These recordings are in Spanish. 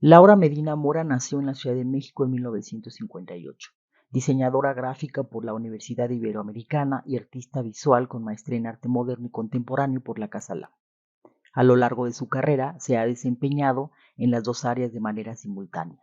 Laura Medina Mora nació en la Ciudad de México en 1958, diseñadora gráfica por la Universidad Iberoamericana y artista visual con maestría en arte moderno y contemporáneo por la Casa Lam. A lo largo de su carrera se ha desempeñado en las dos áreas de manera simultánea.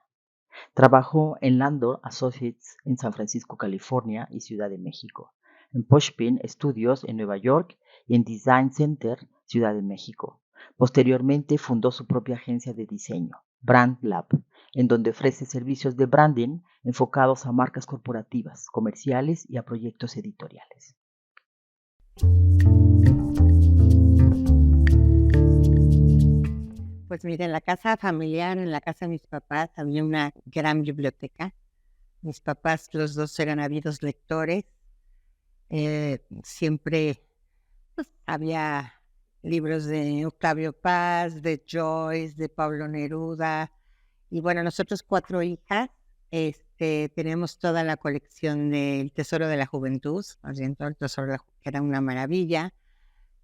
Trabajó en Landor Associates en San Francisco, California y Ciudad de México, en Pushpin Studios en Nueva York y en Design Center, Ciudad de México. Posteriormente fundó su propia agencia de diseño, Brand Lab, en donde ofrece servicios de branding enfocados a marcas corporativas, comerciales y a proyectos editoriales. Pues mira, en la casa familiar, en la casa de mis papás, había una gran biblioteca. Mis papás, los dos eran ávidos lectores. Siempre había libros de Octavio Paz, de Joyce, de Pablo Neruda. Y bueno, nosotros 4 hijas, tenemos toda la colección del Tesoro de la Juventud, más bien todo el Tesoro de la Juventud, que era una maravilla.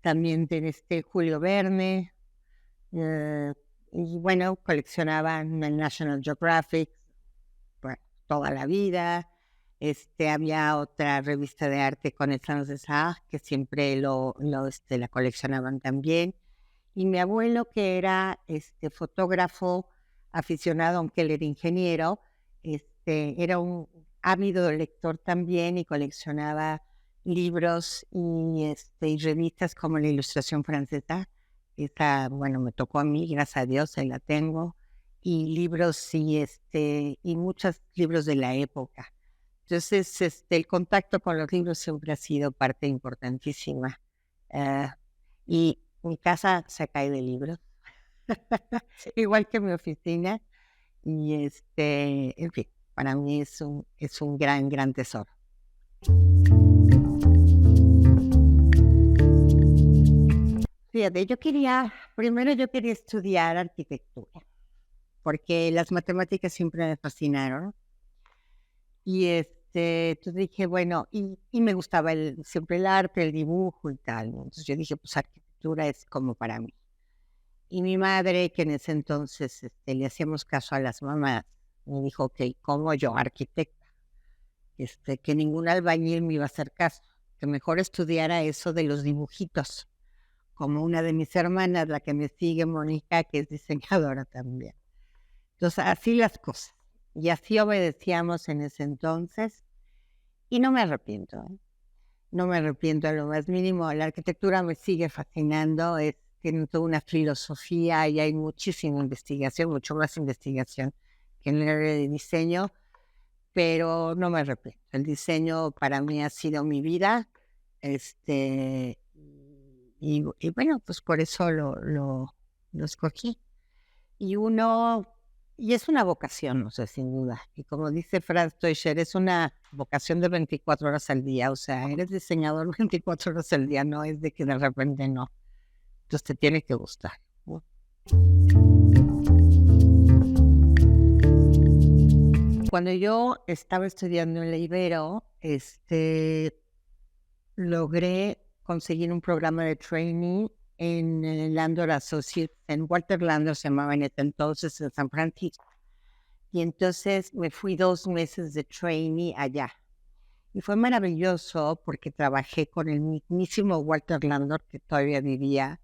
También de Julio Verne. Y bueno, coleccionaban el National Geographic toda la vida. Había otra revista de arte con el Sans que siempre la coleccionaban también. Y mi abuelo, que era fotógrafo aficionado, aunque él era ingeniero, era un ávido lector también y coleccionaba libros y revistas como La Ilustración Francesa. Esta, bueno, me tocó a mí, gracias a Dios, ahí la tengo. Y libros y muchos libros de la época. Entonces, el contacto con los libros siempre ha sido parte importantísima. Y mi casa se cae de libros, igual que mi oficina. Y en fin, para mí es un gran, gran tesoro. Fíjate, primero yo quería estudiar arquitectura, porque las matemáticas siempre me fascinaron. Y entonces dije, bueno, y me gustaba siempre el arte, el dibujo y tal. Entonces yo dije, pues arquitectura es como para mí. Y mi madre, que en ese entonces le hacíamos caso a las mamás, me dijo, ok, como yo, arquitecta, que ningún albañil me iba a hacer caso, que mejor estudiara eso de los dibujitos, como una de mis hermanas, la que me sigue, Mónica, que es diseñadora también. Entonces, así las cosas. Y así obedecíamos en ese entonces. Y no me arrepiento, ¿eh? No me arrepiento a lo más mínimo. La arquitectura me sigue fascinando. Tiene toda una filosofía y hay muchísima investigación, mucho más investigación que en el área de diseño. Pero no me arrepiento. El diseño para mí ha sido mi vida. Y bueno, pues por eso lo escogí. Y es una vocación, o sea, sin duda. Y como dice Franz Teuscher, es una vocación de 24 horas al día. O sea, eres diseñador 24 horas al día, no es de que de repente no. Entonces te tiene que gustar. Cuando yo estaba estudiando en la Ibero, logré conseguir un programa de training en el Landor Associates, en Walter Landor se llamaba en ese entonces, en San Francisco. Y entonces me fui 2 meses de trainee allá. Y fue maravilloso porque trabajé con el mismísimo Walter Landor, que todavía vivía.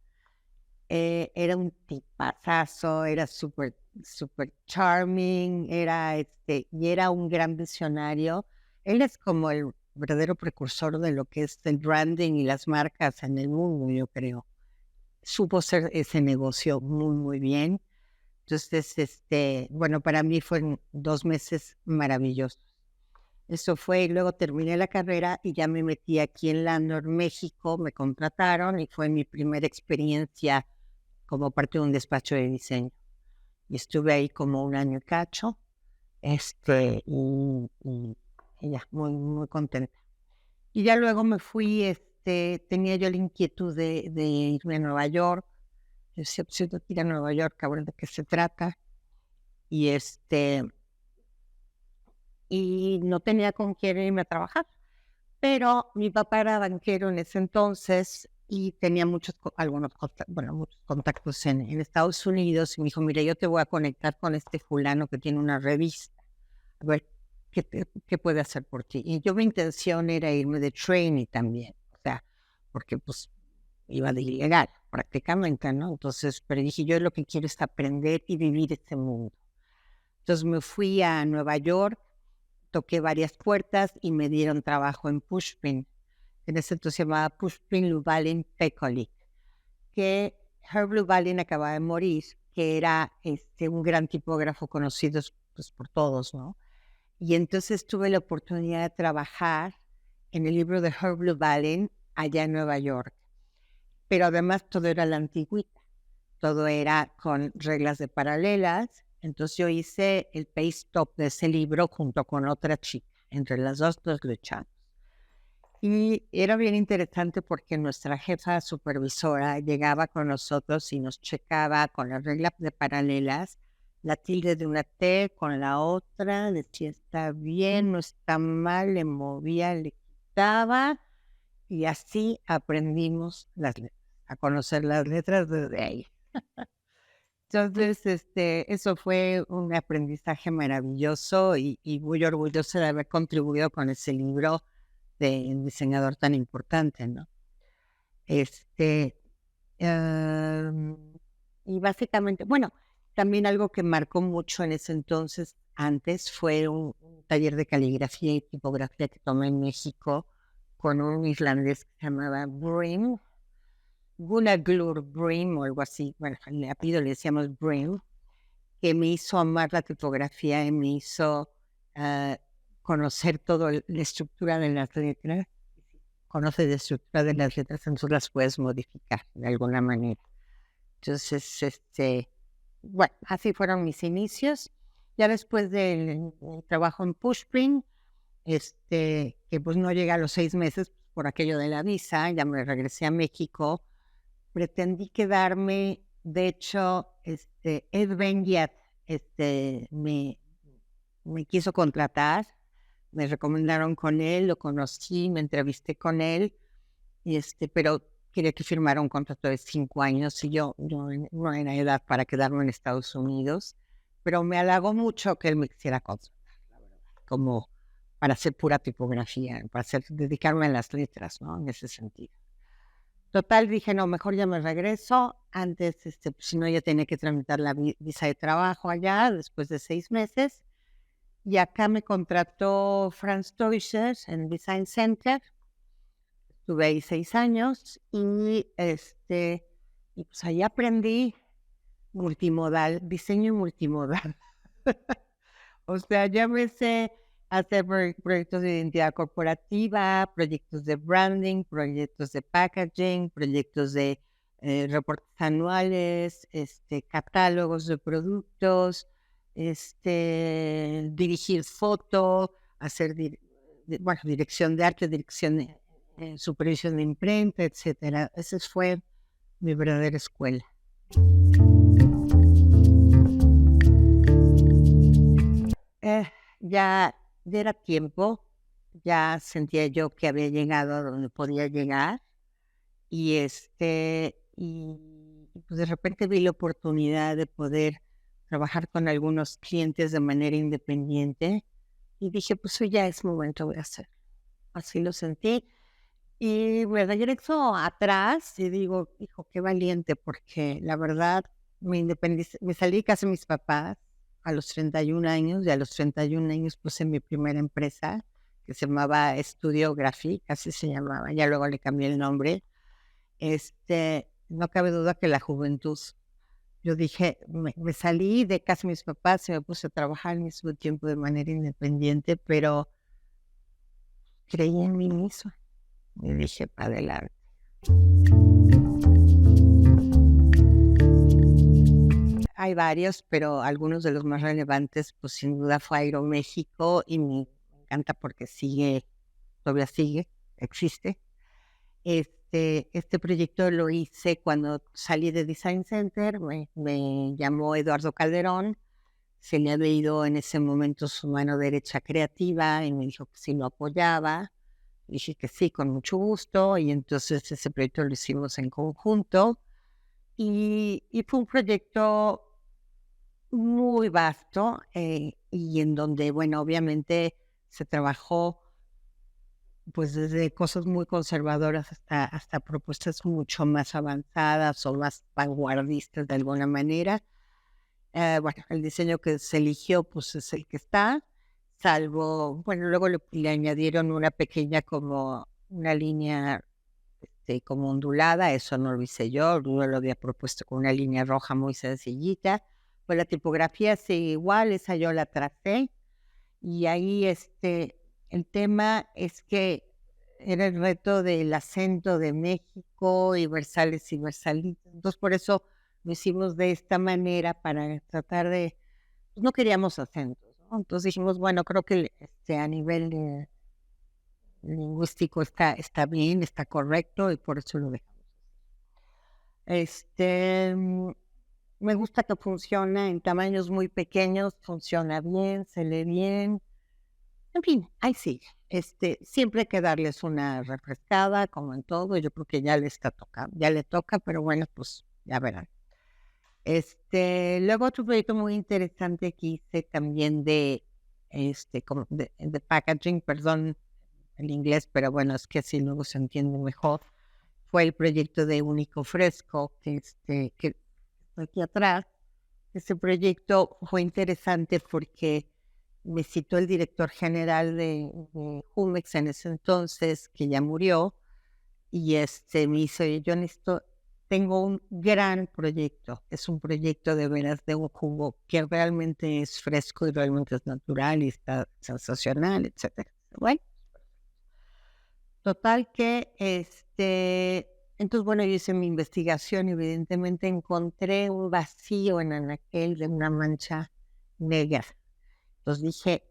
Era un tipazazo, era súper, súper charming, y era un gran visionario. Él es como el verdadero precursor de lo que es el branding y las marcas en el mundo, yo creo. Supo hacer ese negocio muy, muy bien. Entonces, bueno, para mí fueron 2 meses maravillosos. Eso fue, y luego terminé la carrera y ya me metí aquí en Landor, México, me contrataron y fue mi primera experiencia como parte de un despacho de diseño. Y estuve ahí como 1 año y cacho, y ya, muy, muy contenta. Y ya luego me fui, tenía yo la inquietud de irme a Nueva York. Yo decía, pues yo tengo que ir a Nueva York, a ver de qué se trata. Y no tenía con quién irme a trabajar. Pero mi papá era banquero en ese entonces y tenía muchos contactos en Estados Unidos, y me dijo, mira, yo te voy a conectar con este fulano que tiene una revista, a ver qué puede hacer por ti. Y mi intención era irme de trainee también, o sea, porque pues iba de ilegal prácticamente, ¿no? Entonces, pero dije, yo lo que quiero es aprender y vivir este mundo. Entonces me fui a Nueva York, toqué varias puertas y me dieron trabajo en Pushpin. En ese entonces se llamaba Pushpin Lubalin Pecolic, que Herb Lubalin acababa de morir, que era un gran tipógrafo conocido pues, por todos, ¿no? Y entonces tuve la oportunidad de trabajar en el libro de Herb Lubalin allá en Nueva York. Pero además todo era la antigüita, todo era con reglas de paralelas. Entonces yo hice el page stop de ese libro junto con otra chica. Entre las dos nos luchamos. Y era bien interesante porque nuestra jefa supervisora llegaba con nosotros y nos checaba con las reglas de paralelas, la tilde de una T con la otra, decía está bien, no está mal, le movía, le quitaba, y así aprendimos las letras, a conocer las letras desde ahí. Entonces, eso fue un aprendizaje maravilloso y muy orgullosa de haber contribuido con ese libro de un diseñador tan importante, ¿no? Y básicamente, bueno, también algo que marcó mucho en ese entonces, antes, fue un taller de caligrafía y tipografía que tomé en México con un islandés que se llamaba Brim, Gunnar Brim o algo así, bueno, el apellido le decíamos Brim, que me hizo amar la tipografía y me hizo conocer toda la estructura de las letras. Conoces la estructura de las letras, entonces las puedes modificar de alguna manera. Entonces, bueno, así fueron mis inicios. Ya después del trabajo en Pushpin, que pues no llegué a los 6 meses por aquello de la visa, ya me regresé a México. Pretendí quedarme, de hecho, Ed Benguiat, me quiso contratar, me recomendaron con él, lo conocí, me entrevisté con él, pero quería que firmara un contrato de 5 años y yo no era edad para quedarme en Estados Unidos, pero me halagó mucho que él me quisiera contratar, la verdad, como para hacer pura tipografía, dedicarme a las letras, ¿no? En ese sentido. Total, dije, no, mejor ya me regreso. Antes, pues, si no, ya tenía que tramitar la visa de trabajo allá después de 6 meses. Y acá me contrató Franz Teuscher en Design Center. Estuve ahí 6 años y pues ahí aprendí diseño multimodal. O sea, ya me sé hacer proyectos de identidad corporativa, proyectos de branding, proyectos de packaging, proyectos de reportes anuales, catálogos de productos, dirigir foto, hacer dirección de arte, dirección de supervisión de imprenta, etcétera. Esa fue mi verdadera escuela. Ya era tiempo, ya sentía yo que había llegado a donde podía llegar y pues de repente vi la oportunidad de poder trabajar con algunos clientes de manera independiente y dije, pues hoy ya es momento de hacer. Así lo sentí y me regreso atrás y digo, hijo, qué valiente, porque la verdad me salí casi de mis papás a los 31 años y a los 31 años puse mi primera empresa que se llamaba Estudio Graphic, así se llamaba, ya luego le cambié el nombre. No cabe duda que la juventud, yo dije, me salí de casa de mis papás y me puse a trabajar al mismo tiempo de manera independiente, pero creí en mí misma y dije, para adelante. Hay varios, pero algunos de los más relevantes, pues sin duda fue Aeroméxico y me encanta porque todavía sigue, existe. Este proyecto lo hice cuando salí de Design Center, me llamó Eduardo Calderón, se le había ido en ese momento su mano derecha creativa y me dijo que sí lo apoyaba. Dije que sí, con mucho gusto, y entonces ese proyecto lo hicimos en conjunto, y fue un proyecto muy vasto, y en donde, bueno, obviamente se trabajó pues desde cosas muy conservadoras hasta propuestas mucho más avanzadas o más vanguardistas de alguna manera. Bueno, el diseño que se eligió pues es el que está, salvo, bueno, luego le añadieron una pequeña como una línea como ondulada, eso no lo hice yo lo había propuesto con una línea roja muy sencillita, pues la tipografía sigue igual, esa yo la tracé, y ahí el tema es que era el reto del acento de México y versales y versalitos. Entonces, por eso lo hicimos de esta manera para tratar de, pues no queríamos acentos, ¿no? Entonces dijimos, bueno, creo que a nivel lingüístico está bien, está correcto y por eso lo dejamos. Mm, Me gusta que funciona en tamaños muy pequeños, funciona bien, se lee bien. En fin, ahí sigue. Siempre hay que darles una refrescada, como en todo. Yo creo que ya le está tocando, ya le toca, pero bueno, pues ya verán. Luego otro proyecto muy interesante que hice también como de packaging, perdón el inglés, pero bueno, es que así luego se entiende mejor. Fue el proyecto de Único Fresco, que está aquí atrás. Ese proyecto fue interesante porque me citó el director general de Jumex en ese entonces, que ya murió, y me hizo, yo tengo un gran proyecto, es un proyecto de veras de un jugo que realmente es fresco y realmente es natural y está sensacional, etcétera. Bueno, total que entonces bueno, yo hice mi investigación y evidentemente encontré un vacío en anaquel de una mancha negra. Entonces dije,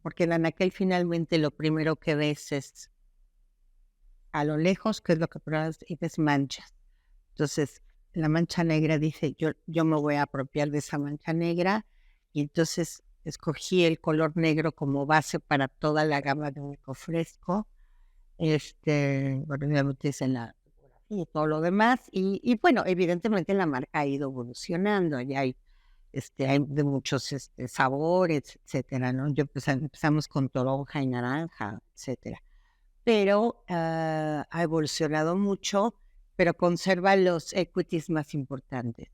porque en anaquel finalmente lo primero que ves es a lo lejos, que es lo que pruebas, y ves manchas. Entonces, la mancha negra dice, yo me voy a apropiar de esa mancha negra, y entonces escogí el color negro como base para toda la gama de Único Fresco. Bueno, obviamente es en la fotografía y todo lo demás, y bueno, evidentemente la marca ha ido evolucionando, ya hay de muchos sabores, etcétera, ¿no? Empezamos con toronja y naranja, etcétera. Pero ha evolucionado mucho, pero conserva los equities más importantes.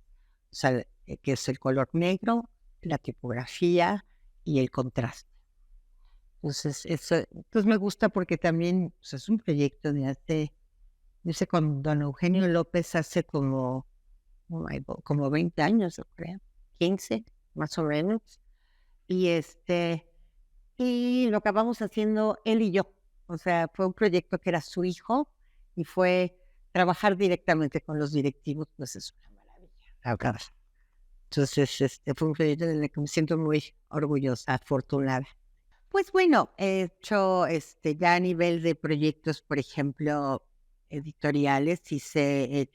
O sea, que es el color negro, la tipografía y el contraste. Entonces, entonces me gusta porque también pues, es un proyecto hice con don Eugenio López hace como 20 años, yo creo, 15, más o menos. Y y lo acabamos haciendo él y yo. O sea, fue un proyecto que era su hijo y fue trabajar directamente con los directivos, pues es una maravilla, la verdad. Entonces, fue un proyecto en el que me siento muy orgullosa, afortunada. Pues bueno, he hecho ya a nivel de proyectos, por ejemplo, editoriales, hice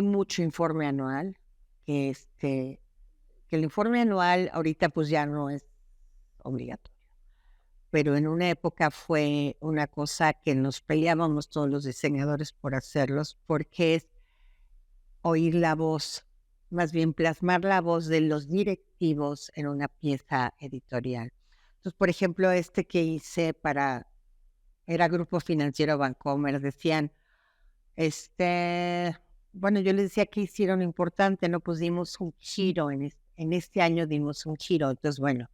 mucho informe anual, que que el informe anual ahorita pues ya no es obligatorio, pero en una época fue una cosa que nos peleábamos todos los diseñadores por hacerlos, porque es oír la voz, más bien plasmar la voz de los directivos en una pieza editorial. Entonces, por ejemplo, que hice era Grupo Financiero Bancomer, decían, bueno, yo les decía que hicieron importante, no pues dimos un giro, en este año dimos un giro, entonces bueno,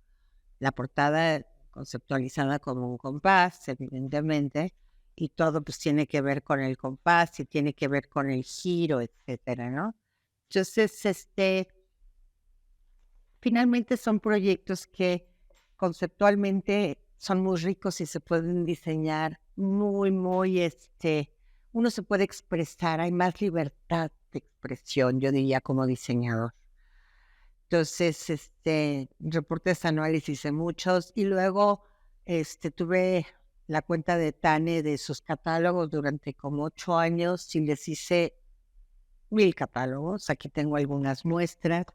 la portada conceptualizada como un compás, evidentemente, y todo pues tiene que ver con el compás y tiene que ver con el giro, etcétera, ¿no? Entonces, finalmente son proyectos que conceptualmente son muy ricos y se pueden diseñar muy, uno se puede expresar, hay más libertad de expresión, yo diría, como diseñador. Entonces, reportes anuales hice muchos y luego, tuve la cuenta de Tane de sus catálogos durante como 8 años y les hice 1000 catálogos. Aquí tengo algunas muestras.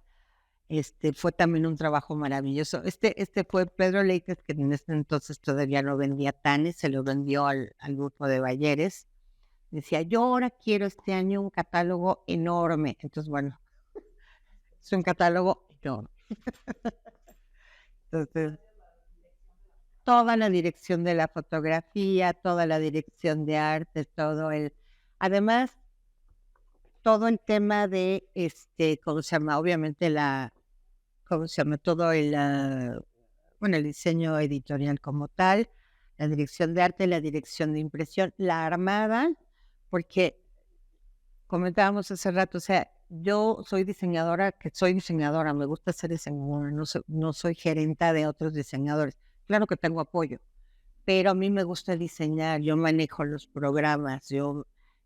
Fue también un trabajo maravilloso. Este fue Pedro Leites, que en ese entonces todavía no vendía Tanes, se lo vendió al grupo de Bayeres. Decía, yo ahora quiero este año un catálogo enorme. Entonces, bueno, es un catálogo enorme. Entonces, toda la dirección de la fotografía, toda la dirección de arte, además, todo el tema de, ¿cómo se llama? Obviamente ¿cómo se llama? Todo el diseño editorial como tal, la dirección de arte, la dirección de impresión, la armada, porque comentábamos hace rato, o sea, yo soy diseñadora, me gusta ser diseñadora, no soy gerenta de otros diseñadores. Claro que tengo apoyo, pero a mí me gusta diseñar, yo manejo los programas,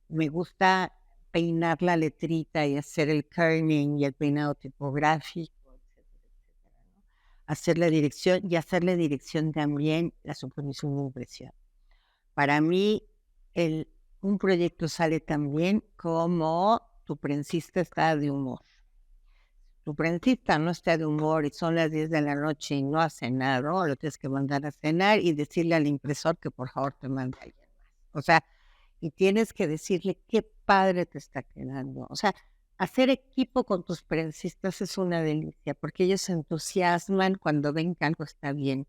me gusta peinar la letrita y hacer el kerning y el peinado tipográfico, hacerle dirección también la supervisión de impresión. Para mí, un proyecto sale también como tu prensista está de humor. Tu prensista no está de humor y son las 10 de la noche y no ha cenado, lo tienes que mandar a cenar y decirle al impresor que por favor te mande a alguien más. O sea, y tienes que decirle qué padre te está quedando. O sea, hacer equipo con tus prensistas es una delicia, porque ellos se entusiasman cuando ven que algo está bien.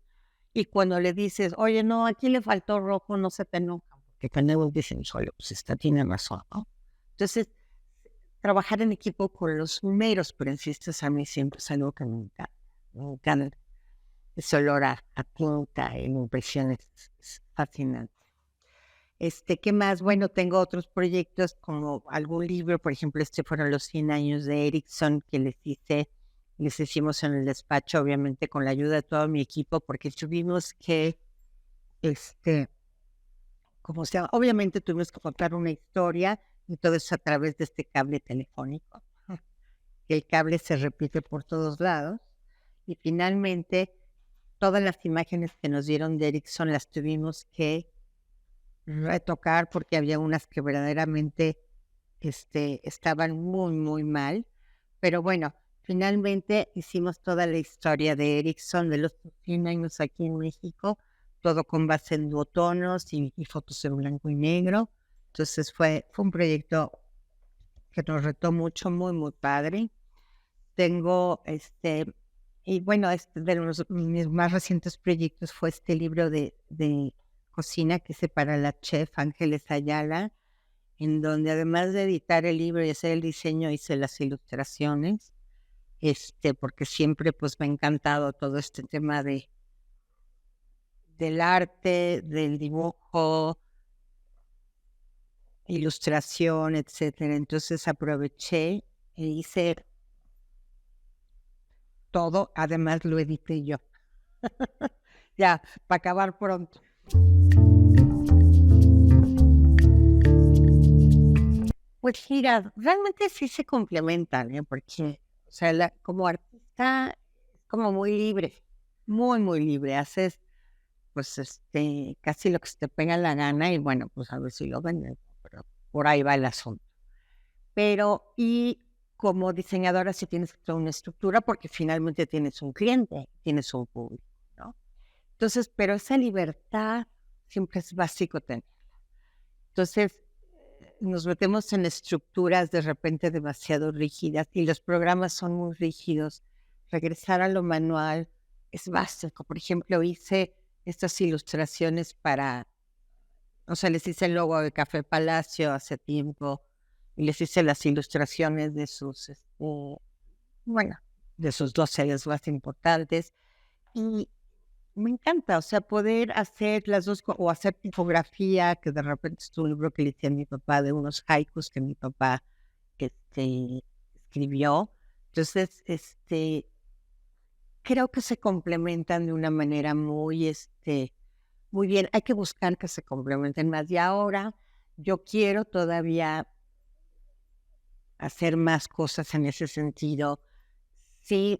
Y cuando le dices, oye, no, aquí le faltó rojo, no se te enoja, porque cuando dicen, solo, pues tiene razón, ¿no? Entonces, trabajar en equipo con los meros prensistas a mí siempre es algo que me encanta. Me encanta. Ese olor a tinta en impresión es fascinante. ¿Qué más? Bueno, tengo otros proyectos como algún libro, por ejemplo, fueron los 100 años de Ericsson que les hicimos en el despacho, obviamente con la ayuda de todo mi equipo, porque tuvimos que, ¿cómo se llama? Obviamente tuvimos que contar una historia y todo eso a través de este cable telefónico. El cable se repite por todos lados y finalmente todas las imágenes que nos dieron de Ericsson las tuvimos que retocar porque había unas que verdaderamente estaban muy, muy mal. Pero bueno, finalmente hicimos toda la historia de Ericsson de los 100 años aquí en México, todo con base en duotonos y fotos en blanco y negro. Entonces fue un proyecto que nos retó mucho, muy, muy padre. Tengo y bueno, de mis más recientes proyectos fue este libro de cocina que hice para la chef Ángeles Ayala, en donde además de editar el libro y hacer el diseño, hice las ilustraciones, porque siempre pues me ha encantado todo este tema del arte, del dibujo, ilustración, etcétera. Entonces aproveché e hice todo, además lo edité yo. Ya, para acabar pronto. Pues mira, realmente sí se complementan, porque, o sea, como artista es como muy libre, muy, muy libre. Haces, pues, casi lo que se te pega la gana y bueno, pues a ver si lo venden, pero por ahí va el asunto. Pero, y como diseñadora sí tienes toda una estructura porque finalmente tienes un cliente, tienes un público, ¿no? Entonces, pero esa libertad siempre es básico tenerla. Entonces, nos metemos en estructuras de repente demasiado rígidas y los programas son muy rígidos. Regresar a lo manual es básico. Por ejemplo, hice estas ilustraciones les hice el logo de Café Palacio hace tiempo y les hice las ilustraciones de de sus 2 series más importantes. Y me encanta, o sea, poder hacer las dos, o hacer tipografía, que de repente es un libro que le hice a mi papá de unos haikus que mi papá escribió. Entonces, creo que se complementan de una manera muy bien. Hay que buscar que se complementen más. Y ahora yo quiero todavía hacer más cosas en ese sentido. Sí,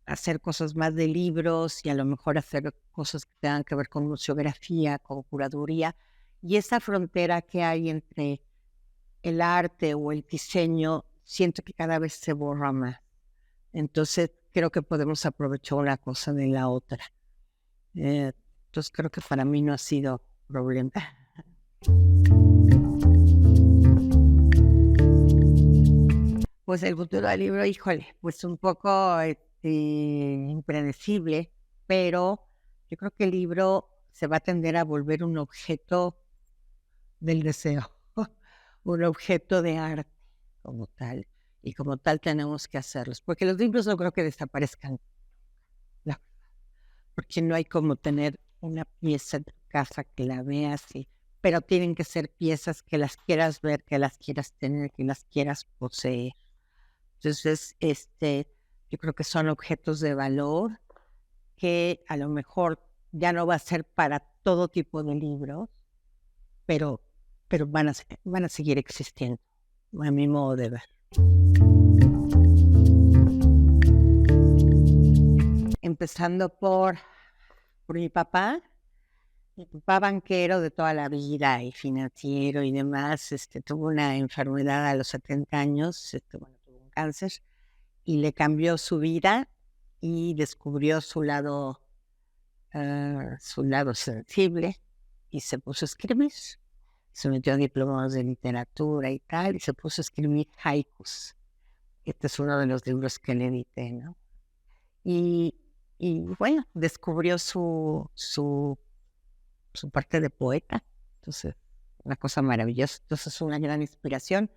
hacer cosas más de libros y a lo mejor hacer cosas que tengan que ver con museografía, con curaduría. Y esa frontera que hay entre el arte o el diseño, siento que cada vez se borra más. Entonces, creo que podemos aprovechar una cosa de la otra. Entonces creo que para mí no ha sido problema. Pues el futuro del libro, híjole, pues un poco impredecible, pero yo creo que el libro se va a tender a volver un objeto del deseo, un objeto de arte como tal, y como tal tenemos que hacerlos, porque los libros no creo que desaparezcan, no, porque no hay como tener una pieza en tu casa que la veas, pero tienen que ser piezas que las quieras ver, que las quieras tener, que las quieras poseer. Entonces, yo creo que son objetos de valor que a lo mejor ya no va a ser para todo tipo de libros, pero van a seguir existiendo, a mi modo de ver. Empezando por mi papá. Mi papá banquero de toda la vida y financiero y demás, tuvo una enfermedad a los 70 años, tuvo un cáncer y le cambió su vida y descubrió su lado sensible y se puso a escribir. Se metió a diplomados de literatura y tal, y se puso a escribir haikus. Este es uno de los libros que le edité, ¿no? Y bueno, descubrió su parte de poeta. Entonces, una cosa maravillosa. Entonces, una gran inspiración.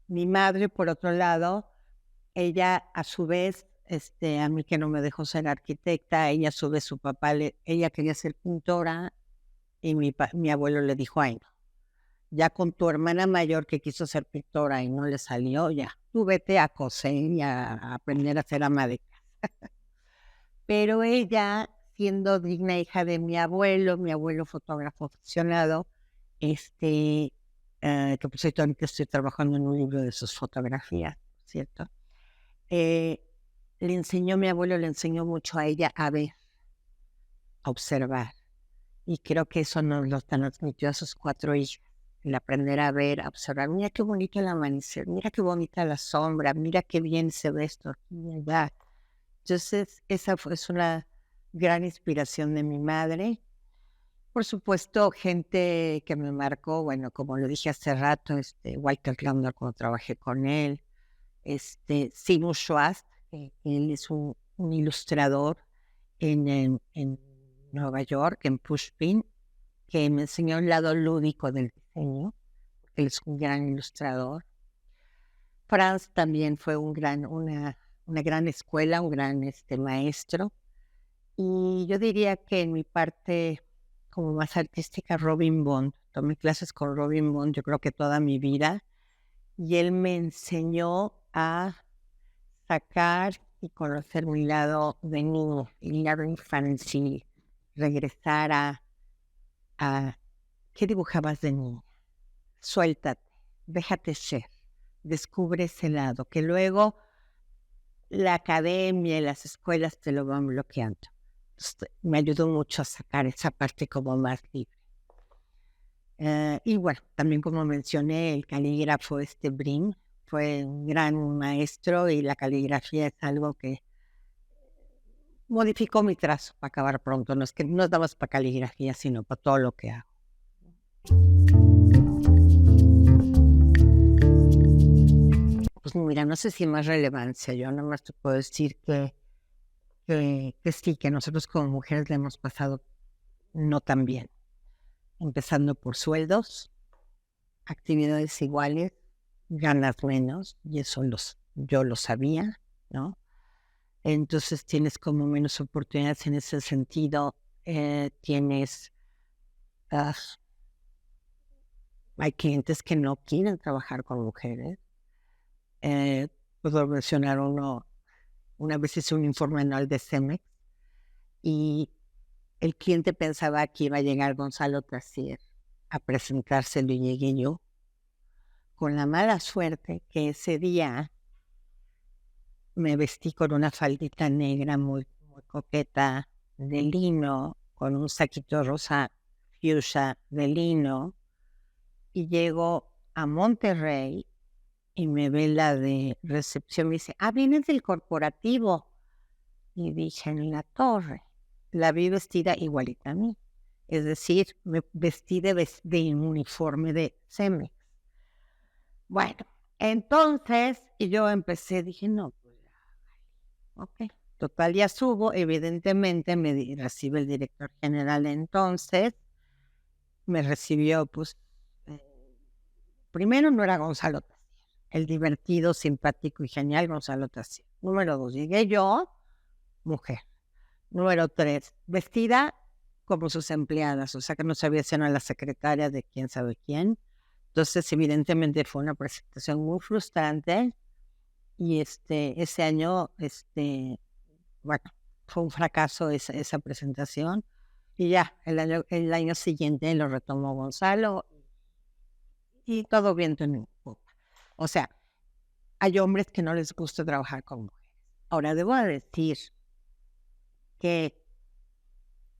Mi madre, por otro lado, ella a su vez, a mí que no me dejó ser arquitecta, ella a su vez, su papá, ella quería ser pintora y mi abuelo le dijo, ay, no, ya con tu hermana mayor que quiso ser pintora y no le salió, ya, tú vete a coser y a aprender a ser ama de casa. Pero ella, siendo digna hija de mi abuelo fotógrafo aficionado, que pues ahorita estoy trabajando en un libro de sus fotografías, ¿cierto? Mi abuelo le enseñó mucho a ella a ver, a observar. Y creo que eso nos lo transmitió a sus 4 hijas. El aprender a ver, a observar. Mira qué bonito el amanecer, mira qué bonita la sombra, mira qué bien se ve esto aquí y allá. Entonces, esa es una gran inspiración de mi madre. Por supuesto, gente que me marcó, bueno, como lo dije hace rato, Walter Landor, cuando trabajé con él, Simon Schwartz, él es un ilustrador en Nueva York, en Pushpin, que me enseñó el lado lúdico del diseño. Él es un gran ilustrador. Franz también fue una gran escuela, un gran maestro. Y yo diría que en mi parte como más artística, Robin Bond. Tomé clases con Robin Bond, yo creo que toda mi vida. Y él me enseñó a sacar y conocer mi lado de niño, mi lado infantil, regresar a ¿qué dibujabas de niño? Suéltate, déjate ser, descubre ese lado, que luego la academia y las escuelas te lo van bloqueando. Entonces, me ayudó mucho a sacar esa parte como más libre. Y bueno, también como mencioné, el calígrafo Brim fue un gran maestro y la caligrafía es algo que modificó mi trazo para acabar pronto. No es que no damos para caligrafía, sino para todo lo que hago. Pues mira, no sé si más relevancia. Yo nada más te puedo decir que sí, que nosotros como mujeres le hemos pasado no tan bien. Empezando por sueldos, actividades iguales, ganas menos, y eso yo lo sabía, ¿no? Entonces tienes como menos oportunidades en ese sentido. Hay clientes que no quieren trabajar con mujeres. Puedo mencionar una vez hice un informe anual de Cemex y el cliente pensaba que iba a llegar Gonzalo Trasier a presentárselo y llegué yo, con la mala suerte que ese día me vestí con una faldita negra muy, muy coqueta de lino, con un saquito rosa fuchsia de lino, y llego a Monterrey y me ve la de recepción, me dice, vienes del corporativo. y dije, en la torre, la vi vestida igualita a mí. Es decir, me vestí de uniforme de Cemex. Bueno, entonces, y yo empecé, dije, no, pues ya, ok. Total, ya subo, evidentemente recibe el director general entonces, me recibió, pues, primero no era Gonzalo Tassier, el divertido, simpático y genial Gonzalo Tassier. Número 2, llegué yo, mujer. Número 3, vestida como sus empleadas, o sea que no sabía si era la secretaria de quién sabe quién. Entonces, evidentemente fue una presentación muy frustrante y ese año, bueno, fue un fracaso esa presentación y ya, el año siguiente lo retomó Gonzalo y todo viento en popa. O sea, hay hombres que no les gusta trabajar con mujeres. Ahora, debo decir que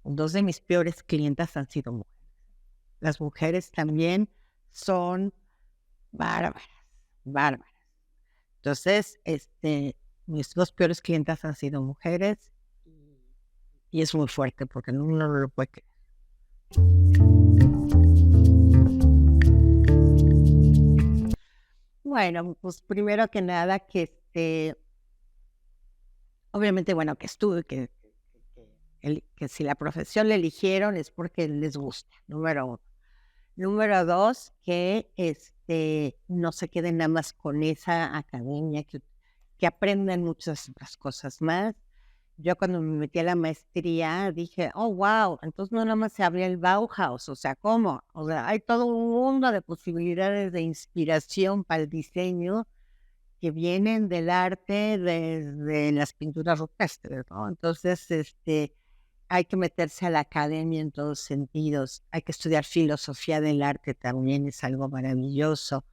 2 de mis peores clientas han sido mujeres. Las mujeres también son bárbaras, bárbaras. Entonces, mis 2 peores clientas han sido mujeres y es muy fuerte porque uno no lo puede creer. Bueno, pues primero que nada que obviamente, bueno, que estuve, que si la profesión le eligieron es porque les gusta, número 1. Número 2, que no se queden nada más con esa academia, que aprendan muchas otras cosas más. Yo cuando me metí a la maestría dije, oh, wow, entonces no nada más se abría el Bauhaus, o sea, ¿cómo? O sea, hay todo un mundo de posibilidades de inspiración para el diseño que vienen del arte de las pinturas rupestres, ¿no? Entonces, hay que meterse a la academia en todos sentidos. Hay que estudiar filosofía del arte también, es algo maravilloso.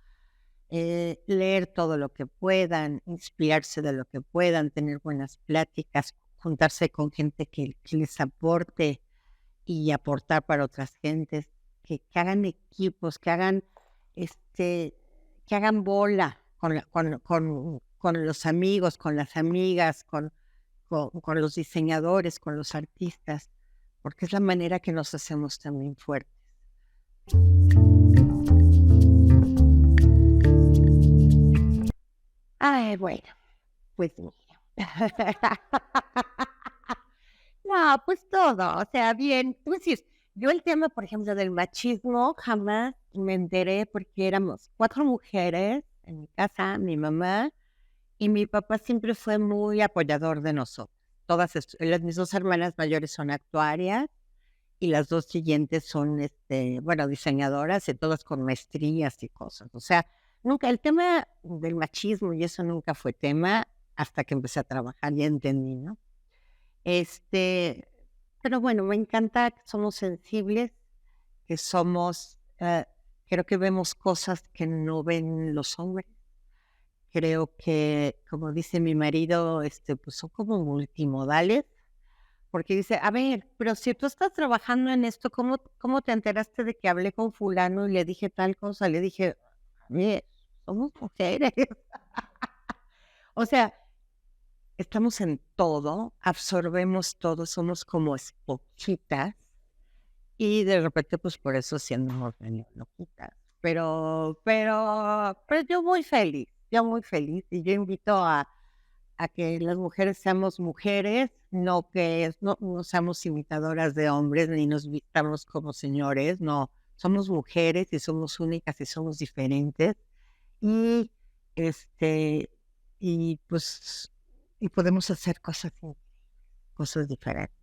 Leer todo lo que puedan, inspirarse de lo que puedan, tener buenas pláticas, juntarse con gente que les aporte y aportar para otras gentes, que hagan equipos, que hagan bola con los amigos, con las amigas, con los diseñadores, con los artistas, porque es la manera que nos hacemos también fuertes. Ay, bueno, pues mira. No, pues todo, o sea, bien. Pues sí, yo el tema, por ejemplo, del machismo, jamás me enteré porque éramos 4 mujeres en mi casa, mi mamá, y mi papá siempre fue muy apoyador de nosotros. Mis 2 hermanas mayores son actuarias y las 2 siguientes son, bueno, diseñadoras y todas con maestrías y cosas. O sea, nunca, el tema del machismo y eso nunca fue tema hasta que empecé a trabajar, ya entendí, ¿no? Pero bueno, me encanta que somos sensibles, que creo que vemos cosas que no ven los hombres. Creo que, como dice mi marido, pues son como multimodales, porque dice, a ver, pero si tú estás trabajando en esto, ¿cómo te enteraste de que hablé con fulano y le dije tal cosa? Le dije, a ver, somos mujeres. O sea, estamos en todo, absorbemos todo, somos como esponjitas y de repente, pues por eso sí andamos medio loquitas. Pero yo muy feliz y yo invito a que las mujeres seamos mujeres, no seamos imitadoras de hombres ni nos vistamos como señores, no, somos mujeres y somos únicas y somos diferentes y este y pues y podemos hacer cosas diferentes.